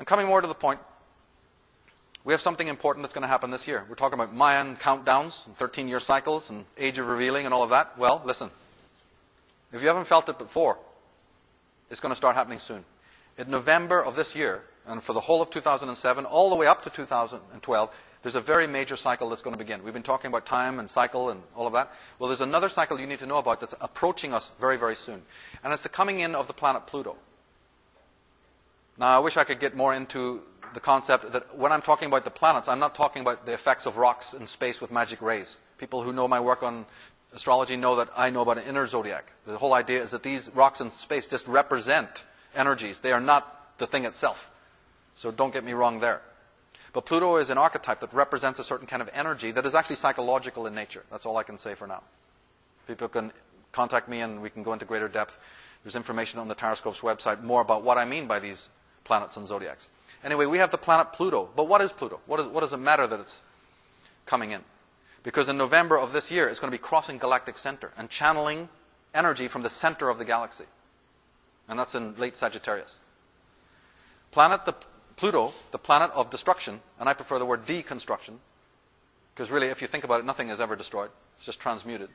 And coming more to the point, we have something important that's going to happen this year. We're talking about Mayan countdowns, and 13-year cycles, and age of revealing, and all of that. Well, listen. If you haven't felt it before, it's going to start happening soon. In November of this year, and for the whole of 2007, all the way up to 2012, there's a very major cycle that's going to begin. We've been talking about time and cycle and all of that. Well, there's another cycle you need to know about that's approaching us very, very soon. And it's the coming in of the planet Pluto. Now, I wish I could get more into the concept that when I'm talking about the planets, I'm not talking about the effects of rocks in space with magic rays. People who know my work on astrology know that I know about an inner zodiac. The whole idea is that these rocks in space just represent energies. They are not the thing itself. So don't get me wrong there. But Pluto is an archetype that represents a certain kind of energy that is actually psychological in nature. That's all I can say for now. People can contact me and we can go into greater depth. There's information on the Taroscope's website more about what I mean by these planets and zodiacs. Anyway, we have the planet Pluto. But what is Pluto? What does it matter that it's coming in? Because in November of this year, it's going to be crossing galactic center and channeling energy from the center of the galaxy. And that's in late Sagittarius. Pluto, the planet of destruction, and I prefer the word deconstruction, because really, if you think about it, nothing is ever destroyed. It's just transmuted.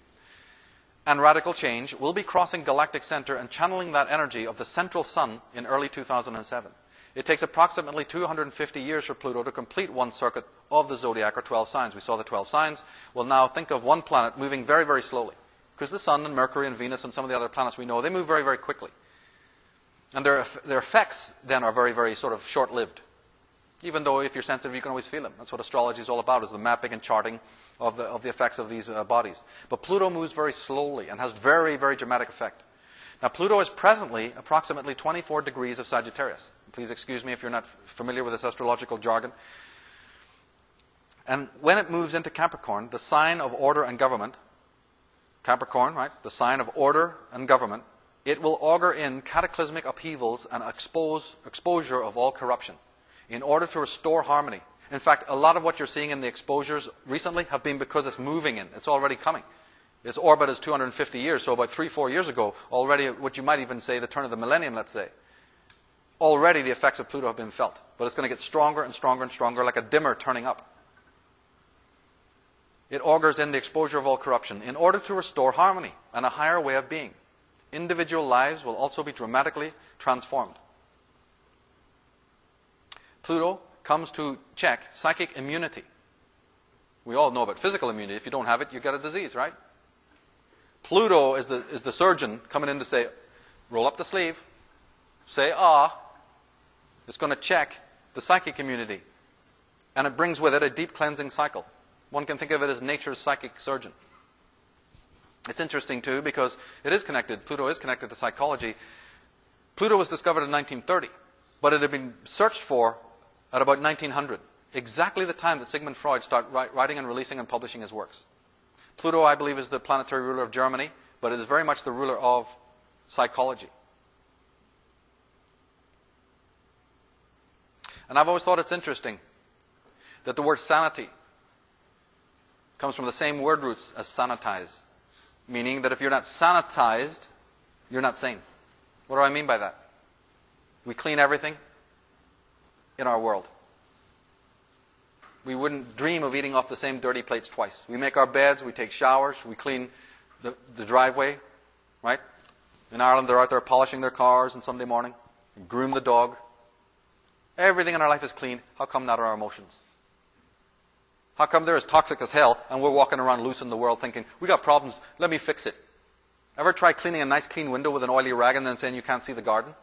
And radical change will be crossing galactic center and channeling that energy of the central sun in early 2007. It takes approximately 250 years for Pluto to complete one circuit of the zodiac, or 12 signs. We saw the 12 signs. Well, now think of one planet moving very, very slowly. Because the sun and Mercury and Venus and some of the other planets we know, they move very, very quickly. And their effects then are very, very sort of short-lived. Even though if you're sensitive, you can always feel them. That's what astrology is all about, is the mapping and charting of the effects of these bodies. But Pluto moves very slowly and has very, very dramatic effect. Now, Pluto is presently approximately 24 degrees of Sagittarius. Please excuse me if you're not familiar with this astrological jargon. And when it moves into Capricorn, the sign of order and government, Capricorn, right, the sign of order and government, it will augur in cataclysmic upheavals and exposure of all corruption in order to restore harmony. In fact, a lot of what you're seeing in the exposures recently have been because it's moving in. It's already coming. Its orbit is 250 years, so about 3-4 years ago, already what you might even say the turn of the millennium, let's say, already the effects of Pluto have been felt. But it's going to get stronger and stronger and stronger, like a dimmer turning up. It augurs in the exposure of all corruption in order to restore harmony and a higher way of being. Individual lives will also be dramatically transformed. Pluto comes to check psychic immunity. We all know about physical immunity. If you don't have it, you get a disease, right? Pluto is the surgeon coming in to say, roll up the sleeve, say ah. It's going to check the psychic immunity. And it brings with it a deep cleansing cycle. One can think of it as nature's psychic surgeon. It's interesting too because it is connected. Pluto is connected to psychology. Pluto was discovered in 1930, but it had been searched for at about 1900, exactly the time that Sigmund Freud started writing and releasing and publishing his works. Pluto, I believe, is the planetary ruler of Germany, but it is very much the ruler of psychology. And I've always thought it's interesting that the word sanity comes from the same word roots as sanitize, meaning that if you're not sanitized, you're not sane. What do I mean by that? We clean everything in our world. We wouldn't dream of eating off the same dirty plates twice. We make our beds, we take showers, we clean the driveway, right? In Ireland, they're out there polishing their cars on Sunday morning, groom the dog. Everything in our life is clean. How come not our emotions? How come they're as toxic as hell and we're walking around loose in the world thinking, we got problems, let me fix it. Ever try cleaning a nice clean window with an oily rag and then saying you can't see the garden?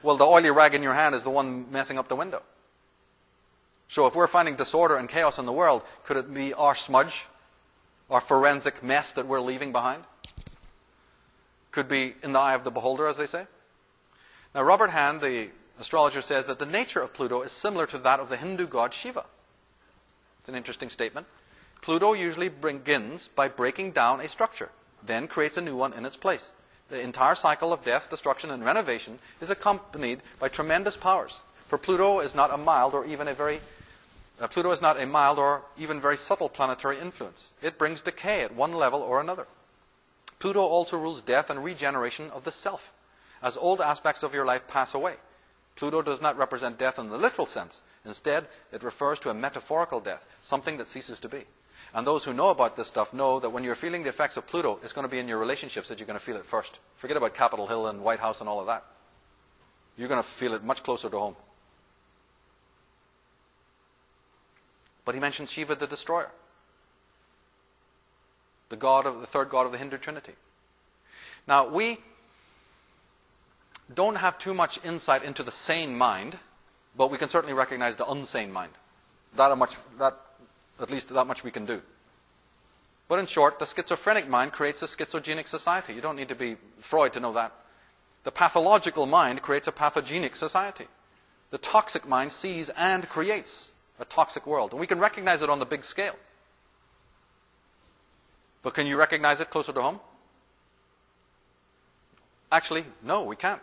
Well, the oily rag in your hand is the one messing up the window. So if we're finding disorder and chaos in the world, could it be our smudge, our forensic mess that we're leaving behind? Could be in the eye of the beholder, as they say. Now, Robert Hand, the astrologer, says that the nature of Pluto is similar to that of the Hindu god Shiva. It's an interesting statement. Pluto usually begins by breaking down a structure, then creates a new one in its place. The entire cycle of death, destruction, and renovation is accompanied by tremendous powers. For Pluto is not a mild or even very subtle planetary influence. It brings decay at one level or another. Pluto also rules death and regeneration of the self, as old aspects of your life pass away. Pluto does not represent death in the literal sense. Instead, it refers to a metaphorical death, something that ceases to be. And those who know about this stuff know that when you're feeling the effects of Pluto, it's going to be in your relationships that you're going to feel it first. Forget about Capitol Hill and White House and all of that. You're going to feel it much closer to home. But he mentions Shiva the destroyer, the third god of the Hindu Trinity. Now, we don't have too much insight into the sane mind, but we can certainly recognize the unsane mind. At least that much we can do. But in short, the schizophrenic mind creates a schizogenic society. You don't need to be Freud to know that. The pathological mind creates a pathogenic society. The toxic mind sees and creates a toxic world. And we can recognize it on the big scale. But can you recognize it closer to home? Actually, no, we can't.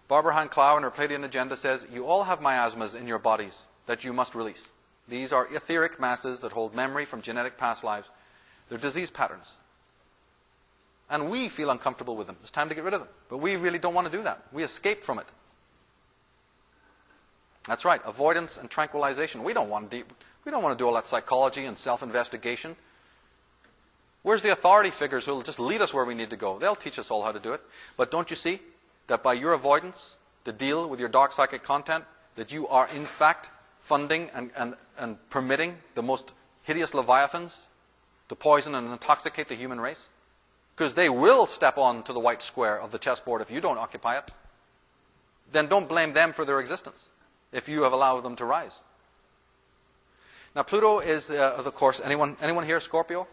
Barbara Hahn Clow in her Palladian Agenda says, you all have miasmas in your bodies that you must release. These are etheric masses that hold memory from genetic past lives. They're disease patterns. And we feel uncomfortable with them. It's time to get rid of them. But we really don't want to do that. We escape from it. That's right, avoidance and tranquilization. We don't want to do all that psychology and self-investigation. Where's the authority figures who will just lead us where we need to go? They'll teach us all how to do it. But don't you see that by your avoidance to deal with your dark psychic content, that you are in fact funding and permitting the most hideous leviathans to poison and intoxicate the human race? Because they will step on to the white square of the chessboard if you don't occupy it. Then don't blame them for their existence if you have allowed them to rise. Now Pluto is, of course, anyone here Scorpio?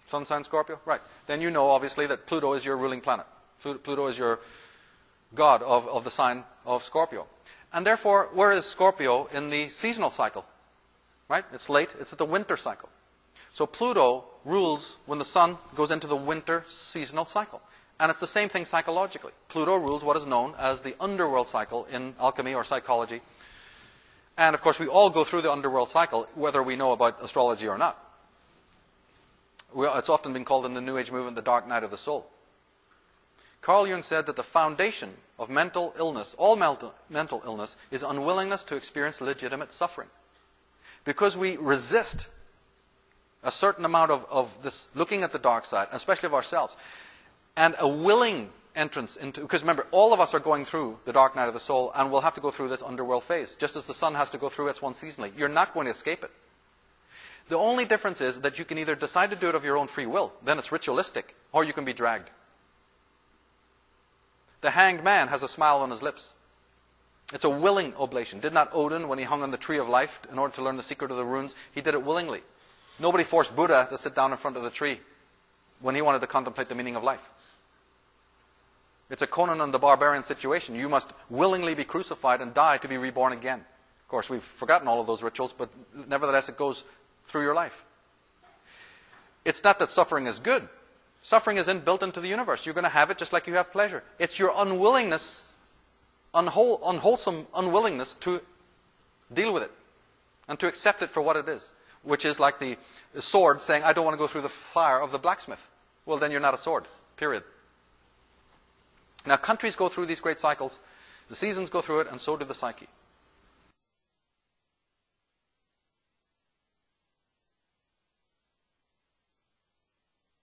Sun sign Scorpio? Right. Then you know, obviously, that Pluto is your ruling planet. Pluto is your god of the sign of Scorpio. And therefore, where is Scorpio in the seasonal cycle? Right? It's late. It's at the winter cycle. So Pluto rules when the sun goes into the winter seasonal cycle. And it's the same thing psychologically. Pluto rules what is known as the underworld cycle in alchemy or psychology. And of course, we all go through the underworld cycle, whether we know about astrology or not. It's often been called in the New Age movement the dark night of the soul. Carl Jung said that the foundation of mental illness, all mental illness, is unwillingness to experience legitimate suffering. Because we resist a certain amount of this looking at the dark side, especially of ourselves, and a willing entrance into, because remember, all of us are going through the dark night of the soul, and we'll have to go through this underworld phase, just as the sun has to go through its one seasonally. You're not going to escape it. The only difference is that you can either decide to do it of your own free will, then it's ritualistic, or you can be dragged. The hanged man has a smile on his lips. It's a willing oblation. Did not Odin, when he hung on the tree of life in order to learn the secret of the runes, he did it willingly. Nobody forced Buddha to sit down in front of the tree when he wanted to contemplate the meaning of life. It's a Conan and the Barbarian situation. You must willingly be crucified and die to be reborn again. Of course, we've forgotten all of those rituals, but nevertheless it goes through your life. It's not that suffering is good. Suffering is built into the universe. You're going to have it just like you have pleasure. It's your unwillingness, unwholesome unwillingness to deal with it and to accept it for what it is, which is like the sword saying, I don't want to go through the fire of the blacksmith. Well, then you're not a sword, period. Now, countries go through these great cycles. The seasons go through it, and so do the psyche.